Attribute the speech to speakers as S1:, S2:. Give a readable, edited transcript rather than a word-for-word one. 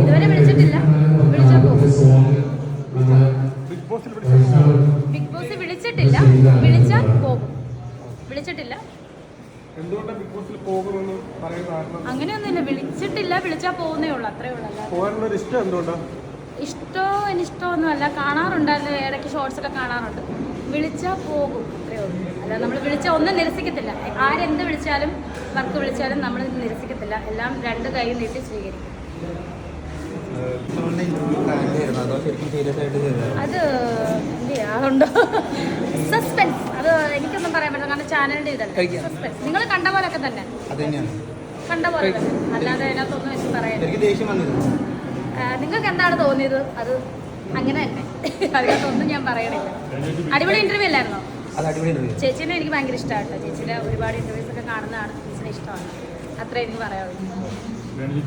S1: ഇതുവരെ വിളിച്ചിട്ടില്ല. വിളിച്ചാൽ പോകും. ബിഗ് ബോസ് വിളിച്ചിട്ടില്ല. വിളിച്ചാൽ പോകും. വിളിച്ചിട്ടില്ല. അങ്ങനെയൊന്നുമില്ല. വിളിച്ചിട്ടില്ല. വിളിച്ചാൽ പോകുന്നേ ഉള്ളൂ. അത്രേ ഉള്ളൂ. ഇഷ്ടമോ അനിഷ്ടമൊന്നുമല്ല. കാണാറുണ്ടായിരുന്നു. ഇടയ്ക്ക് ഷോർട്സ് ഒക്കെ കാണാറുണ്ട്. വിളിച്ചാൽ പോകും. അത്രേ ഉള്ളൂ. അല്ല, നമ്മൾ വിളിച്ചാൽ ഒന്നും നിരസിക്കത്തില്ല. ആരെന്ത് വിളിച്ചാലും വർക്ക് വിളിച്ചാലും നമ്മൾ നിരസിക്കത്തില്ല. എല്ലാം രണ്ട് കൈ നീട്ടി സ്വീകരിക്കും. അത് അതുണ്ടോ സസ്പെൻസ്. അത് എനിക്കൊന്നും പറയാൻ പറ്റില്ല. കാരണം ചാനലിന്റെ ഇതല്ല. സസ്പെൻസ് നിങ്ങൾ കണ്ട പോലൊക്കെ തന്നെ. കണ്ട പോലെ തന്നെ. അല്ലാതെ അതിനകത്തൊന്നും എനിക്ക് പറയാൻ. നിങ്ങൾക്ക് എന്താണ് തോന്നിയത് അത് അങ്ങനെ തന്നെ. അതിനകത്തൊന്നും ഞാൻ പറയണില്ല. അടിപൊളി ഇന്റർവ്യൂ അല്ലായിരുന്നോ? ചേച്ചീനെ എനിക്ക് ഭയങ്കര ഇഷ്ടമാണ്. ചേച്ചിയുടെ ഒരുപാട് ഇന്റർവ്യൂസ് ഒക്കെ കാണുന്നതാണ്. ചേച്ചിനെ ഇഷ്ടമാണ്. അത്രേ എനിക്ക് പറയാനുള്ളൂ.